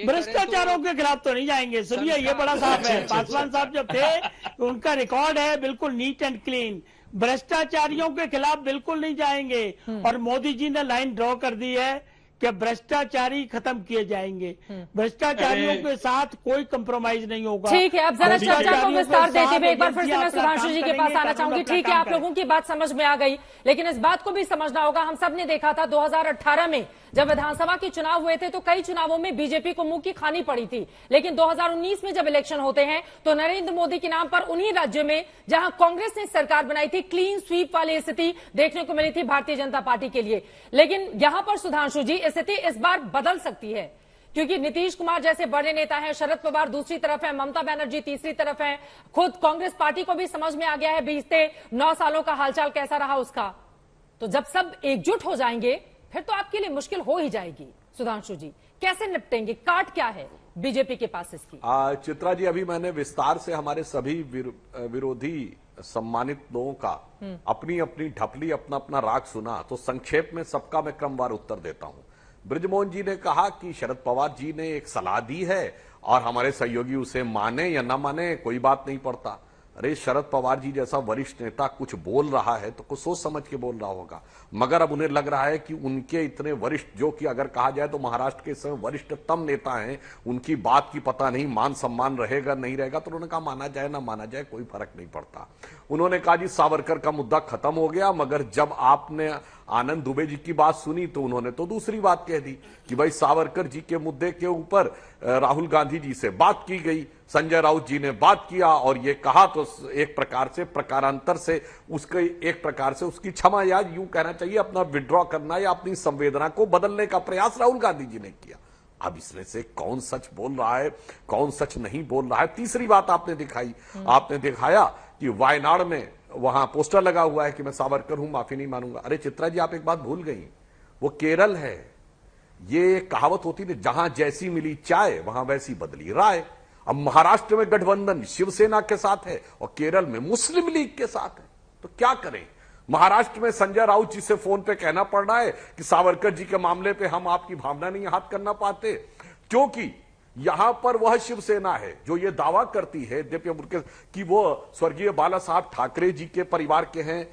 भ्रष्टाचारों के खिलाफ तो नहीं जाएंगे। सुनिए, ये बड़ा साफ है, पासवान साहब जब थे उनका रिकॉर्ड है बिल्कुल नीट एंड क्लीन। भ्रष्टाचारियों के खिलाफ बिल्कुल नहीं जाएंगे। और मोदी जी ने लाइन ड्रॉ कर दी है कि भ्रष्टाचारी खत्म किए जाएंगे, भ्रष्टाचारियों के साथ कोई कंप्रोमाइज नहीं होगा। ठीक है, अब जरा चर्चा को विस्तार देते हुए एक बार फिर से मैं सुधांशु जी के पास आना चाहूंगी। ठीक है, आप लोगों की बात समझ में आ गई, लेकिन इस बात को भी समझना होगा, हम सब ने देखा था 2018 में जब विधानसभा के चुनाव हुए थे तो कई चुनावों में बीजेपी को मुंह की खानी पड़ी थी, लेकिन 2019 में जब इलेक्शन होते हैं तो नरेंद्र मोदी के नाम पर उन्हीं राज्यों में जहां कांग्रेस ने सरकार बनाई थी क्लीन स्वीप वाली स्थिति देखने को मिली थी भारतीय जनता पार्टी के लिए। लेकिन यहां पर सुधांशु जी स्थिति इस बार बदल सकती है, क्योंकि नीतीश कुमार जैसे बड़े नेता हैं, शरद पवार दूसरी तरफ है, ममता बनर्जी तीसरी तरफ है, खुद कांग्रेस पार्टी को भी समझ में आ गया है बीते 9 सालों का हालचाल कैसा रहा उसका। तो जब सब एकजुट हो जाएंगे फिर तो आपके लिए मुश्किल हो ही जाएगी। सुधांशु जी कैसे निपटेंगे, काट क्या है बीजेपी के पास इसकी? चित्रा जी, अभी मैंने विस्तार से हमारे सभी विरोधी सम्मानित लोगों का अपनी अपनी ढपली, अपना अपना राग सुना, तो संक्षेप में सबका मैं क्रमवार उत्तर देता हूं। बृजमोहन जी ने कहा कि शरद पवार जी ने एक सलाह दी है और हमारे सहयोगी उसे माने या ना माने कोई बात नहीं पड़ता। अरे शरद पवार जी जैसा वरिष्ठ नेता कुछ बोल रहा है तो कुछ सोच समझ के बोल रहा होगा, मगर अब उन्हें लग रहा है कि उनके इतने वरिष्ठ, जो कि अगर कहा जाए तो महाराष्ट्र के समय वरिष्ठतम नेता हैं, उनकी बात की पता नहीं मान सम्मान रहेगा नहीं रहेगा, तो उन्होंने कहा माना जाए ना माना जाए कोई फर्क नहीं पड़ता। उन्होंने कहा जी सावरकर का मुद्दा खत्म हो गया, मगर जब आपने आनंद दुबे जी की बात सुनी तो उन्होंने तो दूसरी बात कह दी कि भाई सावरकर जी के मुद्दे के ऊपर राहुल गांधी जी से बात की गई, संजय राउत जी ने बात किया और ये कहा, तो एक प्रकार से प्रकारांतर से उसके एक प्रकार से उसकी क्षमा या यूं कहना चाहिए अपना विड्रॉ करना या अपनी संवेदना को बदलने का प्रयास राहुल गांधी जी ने किया। अब इसमें से कौन सच बोल रहा है कौन सच नहीं बोल रहा है। तीसरी बात आपने दिखाई, आपने दिखाया कि वायनाड में वहां पोस्टर लगा हुआ है कि मैं सावरकर हूं, माफी नहीं मानूंगा। अरे चित्रा जी, आप एक बात भूल गई, वो केरल है। ये कहावत होती थी, जहां जैसी मिली चाय वहां वैसी बदली राय। अब महाराष्ट्र में गठबंधन शिवसेना के साथ है और केरल में मुस्लिम लीग के साथ है, तो क्या करें। महाराष्ट्र में संजय राउत जी से फोन पे कहना पड़ रहा है कि सावरकर जी के मामले पे हम आपकी भावना नहीं हाथ करना पाते, क्योंकि यहां पर वह शिवसेना है जो ये दावा करती है कि वो स्वर्गीय बाला साहब ठाकरे जी के परिवार के हैं,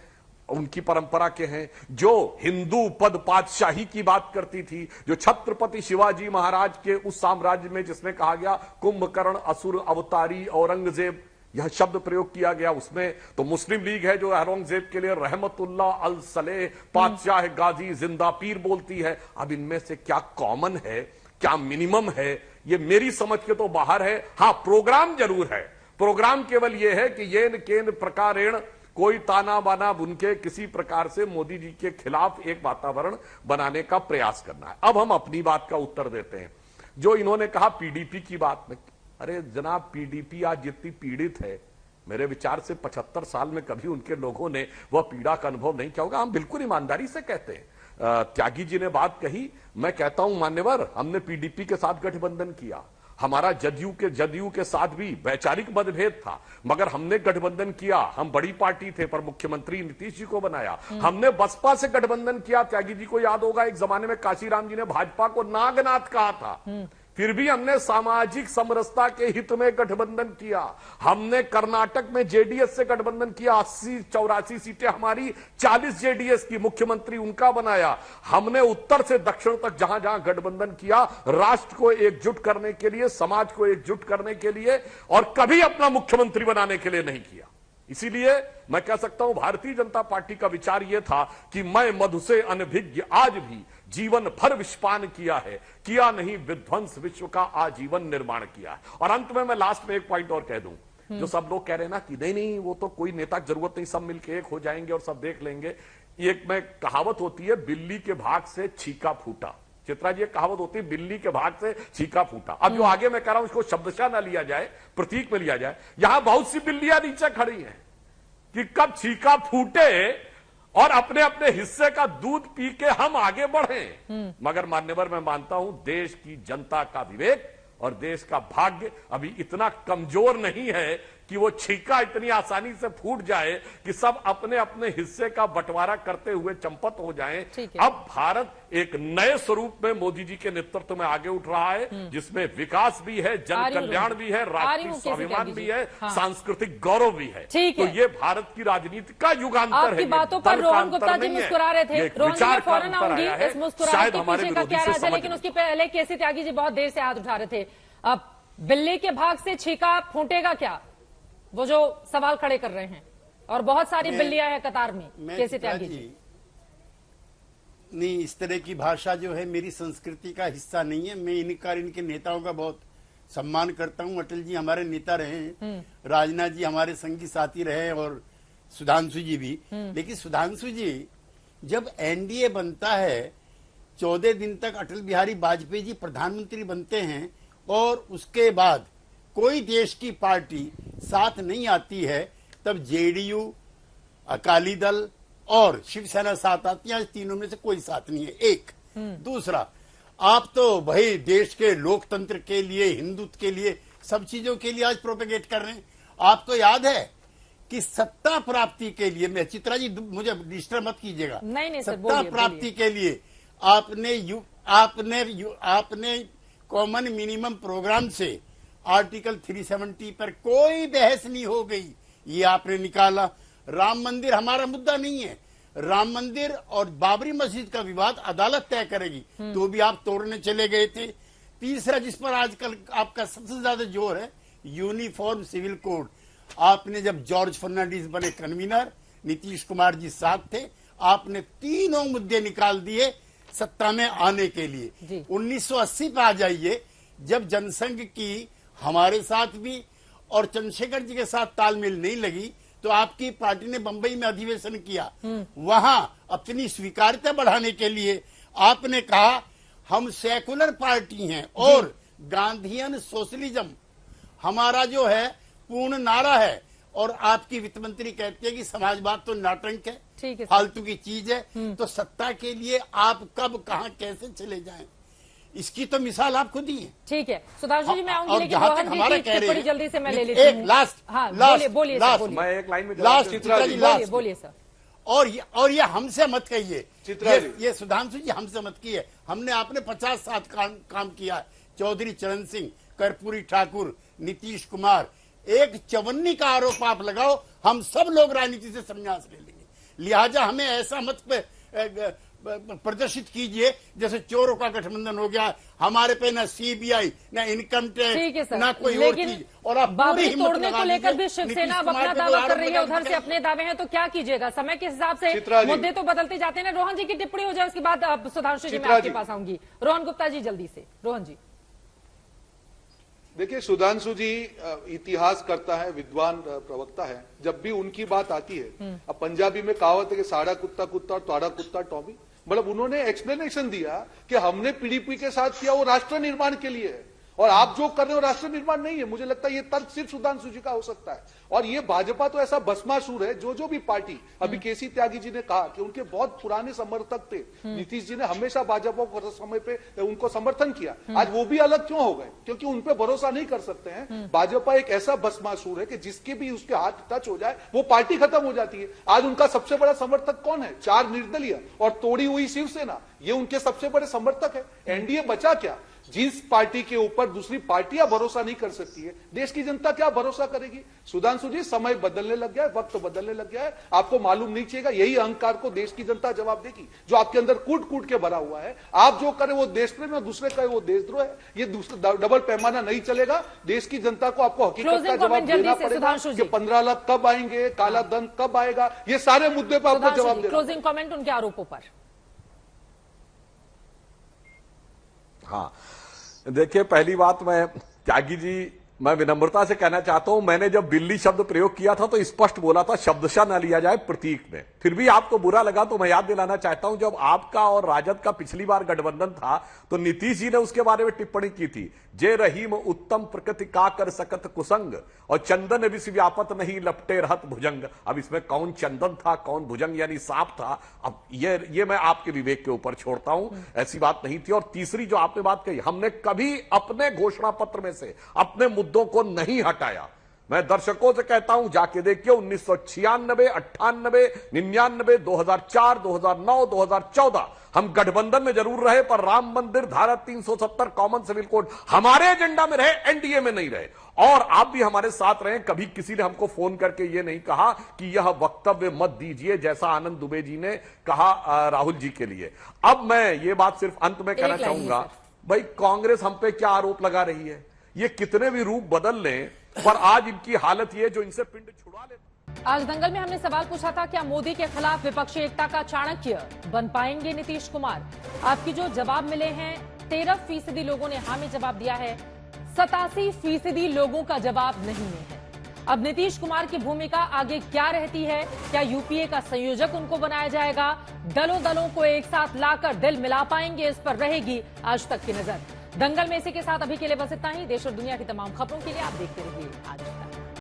उनकी परंपरा के हैं, जो हिंदू पद पातशाही की बात करती थी, जो छत्रपति शिवाजी महाराज के उस साम्राज्य में जिसमें कहा गया कुंभकर्ण असुर अवतारी औरंगजेब, यह शब्द प्रयोग किया गया, उसमें तो मुस्लिम लीग है जो औरंगजेब के लिए रहमतुल्लाह अल सलेह पातशाह गाजी जिंदा पीर बोलती है। अब इनमें से क्या कॉमन है, क्या मिनिमम है, ये मेरी समझ के तो बाहर है। हां, प्रोग्राम जरूर है। प्रोग्राम केवल यह है कि ये केंद्र प्रकारेण कोई ताना बाना बुन के किसी प्रकार से मोदी जी के खिलाफ एक वातावरण बनाने का प्रयास करना है। अब हम अपनी बात का उत्तर देते हैं। जो इन्होंने कहा पीडीपी की बात में, अरे जनाब पीडीपी आज जितनी पीड़ित है, मेरे विचार से 75 साल में कभी उनके लोगों ने वह पीड़ा का अनुभव नहीं किया होगा। हम बिल्कुल ईमानदारी से कहते हैं। त्यागी जी ने बात कही, मैं कहता हूं मान्यवर, हमने पीडीपी के साथ गठबंधन किया, हमारा जदयू के साथ भी वैचारिक मतभेद था, मगर हमने गठबंधन किया। हम बड़ी पार्टी थे पर मुख्यमंत्री नीतीश जी को बनाया। हमने बसपा से गठबंधन किया। त्यागी जी को याद होगा एक जमाने में काशीराम जी ने भाजपा को नागनाथ कहा था, फिर भी हमने सामाजिक समरसता के हित में गठबंधन किया। हमने कर्नाटक में जेडीएस से गठबंधन किया, 80-84 सीटें हमारी, 40 जेडीएस की, मुख्यमंत्री उनका बनाया। हमने उत्तर से दक्षिण तक जहां जहां गठबंधन किया, राष्ट्र को एकजुट करने के लिए, समाज को एकजुट करने के लिए, और कभी अपना मुख्यमंत्री बनाने के लिए नहीं किया। इसीलिए मैं कह सकता हूं भारतीय जनता पार्टी का विचार यह था कि मैं मधु से अनभिज्ञ आज भी जीवन भर विषपान किया है, किया नहीं विध्वंस विश्व का आजीवन निर्माण किया है। और अंत में मैं लास्ट में एक पॉइंट और कह दूं, जो सब लोग कह रहे हैं ना कि नहीं वो तो कोई नेता की जरूरत नहीं, सब मिलकर एक हो जाएंगे और सब देख लेंगे। एक में कहावत होती है, बिल्ली के भाग से छीका फूटा। चित्रा जी, एक कहावत होती है, बिल्ली के भाग से छीका फूटा। अब जो आगे मैं कह रहा हूं इसको शब्दशः ना लिया जाए, प्रतीक में लिया जाए। यहां बहुत सी बिल्लियां नीचे खड़ी हैं कि कब छीका फूटे और अपने अपने हिस्से का दूध पी के हम आगे बढ़ें। मगर मान्यवर, मैं मानता हूं देश की जनता का विवेक और देश का भाग्य अभी इतना कमजोर नहीं है कि वो छीका इतनी आसानी से फूट जाए कि सब अपने अपने हिस्से का बंटवारा करते हुए चंपत हो जाएं। अब भारत एक नए स्वरूप में मोदी जी के नेतृत्व में आगे उठ रहा है, जिसमें विकास भी है, जन कल्याण भी है, राष्ट्रीय स्वाभिमान भी है, सांस्कृतिक गौरव भी है। तो ये भारत की राजनीति का युगांतर है। बातों पर रोहन गुप्ता जी मुस्कुरा रहे थे, रोहन जी मैं फौरन आऊंगी इस मुस्कुराहट के पीछे का क्या राज है, लेकिन उसके पहले केसी त्यागी जी बहुत देर से हाथ उठा रहे थे। अब बिल्ली के भाग से छीका फूटेगा क्या, वो जो सवाल खड़े कर रहे हैं, और बहुत सारी बिल्लियां हैं कतार में। केसी त्यागी जी, नहीं, इस तरह की भाषा जो है मेरी संस्कृति का हिस्सा नहीं है। मैं इनके नेताओं का बहुत सम्मान करता हूं। अटल जी हमारे नेता रहे हैं, राजनाथ जी हमारे संगी साथी रहे, और सुधांशु जी भी। लेकिन सुधांशु जी, जब एनडीए बनता है, 14 दिन तक अटल बिहारी वाजपेयी जी प्रधानमंत्री बनते हैं, और उसके बाद कोई देश की पार्टी साथ नहीं आती है, तब जेडीयू, अकाली दल और शिवसेना साथ आती है। आज तीनों में से कोई साथ नहीं है। एक दूसरा, आप तो भाई देश के लोकतंत्र के लिए, हिंदुत्व के लिए, सब चीजों के लिए आज प्रोपेगेट कर रहे हैं। आपको याद है कि सत्ता प्राप्ति के लिए, मैं चित्रा जी मुझे डिस्टर्ब मत कीजिएगा, सत्ता प्राप्ति के लिए आपने कॉमन मिनिमम प्रोग्राम से आर्टिकल 370 पर कोई बहस नहीं हो गई, ये आपने निकाला। राम मंदिर हमारा मुद्दा नहीं है, राम मंदिर और बाबरी मस्जिद का विवाद अदालत तय करेगी, तो भी आप तोड़ने चले गए थे। तीसरा, जिस पर आजकल आपका सबसे ज्यादा जोर है, यूनिफॉर्म सिविल कोड। आपने जब जॉर्ज फर्नांडिस बने कन्वीनर, नीतीश कुमार जी साथ थे, आपने तीनों मुद्दे निकाल दिए सत्ता में आने के लिए। 1980 पे आ जाइए, जब जनसंघ की हमारे साथ भी और चंद्रशेखर जी के साथ तालमेल नहीं लगी, तो आपकी पार्टी ने बंबई में अधिवेशन किया। वहां अपनी स्वीकार्यता बढ़ाने के लिए आपने कहा हम सेकुलर पार्टी हैं और गांधीयन सोशलिज्म हमारा जो है पूर्ण नारा है। और आपकी वित्त मंत्री कहती है कि समाजवाद तो नाटंक है, फालतू की चीज है। तो सत्ता के लिए आप कब, कहां, कैसे चले जाएं, इसकी तो मिसाल आप खुद ही है। ठीक है सुधांशु जी, मैं आऊंगी, लेकिन जहां तक हमारा कह रहे हैं, जल्दी से मैं ले लेती हूं। बोलिए मैं एक लाइन में बोलिए सर। और ये हमसे मत कहिए, ये सुधांशु जी हमसे मत कहिए। हमने आपने 50 साथ काम किया। चौधरी चरण सिंह, कर्पूरी ठाकुर, नीतीश कुमार, एक चवन्नी का आरोप आप लगाओ, हम सब लोग राजनीति से संन्यास ले लेंगे। लिहाजा हमें ऐसा मत प्रदर्शित कीजिए जैसे चोरों का गठबंधन हो गया, हमारे पे ना सीबीआई, ना इनकम टैक्स, ना कोई और चीज। और आप बाबरी तोड़ने को लेकर भी शिवसेना अपना दावा कर रही है, उधर से अपने दावे हैं, तो क्या कीजिएगा? समय के हिसाब से मुद्दे तो बदलते जाते हैं। रोहन जी की टिप्पणी हो जाए, उसके बाद सुधांशु जी मैं आपके पास आऊंगी। रोहन गुप्ता जी जल्दी से। रोहन जी, देखिए, सुधांशु जी इतिहास करता है, विद्वान प्रवक्ता है। जब भी उनकी बात आती है, अब पंजाबी में कहावत है कि साड़ा कुत्ता कुत्ता और तोड़ा कुत्ता टॉमी, मतलब उन्होंने एक्सप्लेनेशन दिया कि हमने पीडीपी के साथ किया वो राष्ट्र निर्माण के लिए है, और आप जो कर रहे हो राष्ट्र निर्माण नहीं है। मुझे लगता है ये तर्क सिर्फ सुधांशु जी का हो सकता है। और ये भाजपा तो ऐसा भस्मासुर है, जो भी पार्टी, अभी केसी त्यागी जी ने कहा कि उनके बहुत पुराने समर्थक थे, नीतीश जी ने हमेशा भाजपा को समय पे उनको समर्थन किया। आज वो भी अलग क्यों हो गए? क्योंकि उन पे भरोसा नहीं कर सकते हैं। भाजपा एक ऐसा भस्मासुर है कि जिसके भी उसके हाथ टच हो जाए वो पार्टी खत्म हो जाती है। आज उनका सबसे बड़ा समर्थक कौन है? 4 निर्दलीय और तोड़ी हुई शिवसेना, ये उनके सबसे बड़े समर्थक है। एनडीए बचा क्या? जिस पार्टी के ऊपर दूसरी पार्टियां भरोसा नहीं कर सकती है, देश की जनता क्या भरोसा करेगी? सुधांशु जी, समय बदलने लग गया है, वक्त बदलने लग गया है, आपको मालूम नहीं चलेगा। यही अहंकार को देश की जनता जवाब देगी, जो आपके अंदर कूट कूट के भरा हुआ है। आप जो करे वो देश प्रेम और दूसरे करे वो देशद्रोह है। ये दूसरा डबल पैमाना नहीं चलेगा। देश की जनता को आपको हकीकत का जवाब देना पड़ेगा कि 15 लाख कब आएंगे, काला धन कब आएगा, ये सारे मुद्दे पर आपको जवाब देना। क्लोजिंग कमेंट उनके आरोपों पर। हाँ, देखिए, पहली बात त्यागी जी, मैं विनम्रता से कहना चाहता हूं, मैंने जब बिल्ली शब्द प्रयोग किया था तो स्पष्ट बोला था, शब्दशः न लिया जाए प्रतीक में। फिर भी आपको बुरा लगा तो मैं याद दिलाना चाहता हूं, जब आपका और राजद का पिछली बार गठबंधन था तो नीतीश जी ने उसके बारे में टिप्पणी की थी, जे रहीम उत्तम प्रकृति का कर सकत कुसंग, और चंदन विष व्यापत नहीं लपटे रहत भुजंग। अब इसमें कौन चंदन था, कौन भुजंग यानी सांप था, अब ये मैं आपके विवेक के ऊपर छोड़ता हूं, ऐसी बात नहीं थी। और तीसरी जो आपने बात कही, हमने कभी अपने घोषणा पत्र में से अपने मुद्दों को नहीं हटाया। मैं दर्शकों से कहता हूं, जाके देखिए 1996, 98, 99, 2004, 2009, 2014 हम गठबंधन में जरूर रहे, पर राम मंदिर, धारा 370, कॉमन सिविल कोड हमारे एजेंडा में रहे, एनडीए में नहीं रहे। और आप भी हमारे साथ रहे, कभी किसी ने हमको फोन करके ये नहीं कहा कि यह वक्तव्य मत दीजिए, जैसा आनंद दुबे जी ने कहा राहुल जी के लिए। अब मैं ये बात सिर्फ अंत में कहना चाहूंगा, भाई कांग्रेस हम पे क्या आरोप लगा रही है, ये कितने भी रूप बदल लें, पर आज इनकी हालत ये जो इनसे पिंड छुड़ा ले। आज दंगल में हमने सवाल पूछा था, क्या मोदी के खिलाफ विपक्षी एकता का चाणक्य बन पाएंगे नीतीश कुमार? आपकी जो जवाब मिले हैं, 13% लोगों ने हाँ में जवाब दिया है, 87% लोगों का जवाब नहीं में है। अब नीतीश कुमार की भूमिका आगे क्या रहती है? क्या यूपीए का संयोजक उनको बनाया जाएगा? दलों को एक साथ लाकर दिल मिला पाएंगे? इस पर रहेगी आज तक की नजर। दंगल में इसी के साथ अभी के लिए बस इतना ही। देश और दुनिया की तमाम खबरों के लिए आप देखते रहिए आज।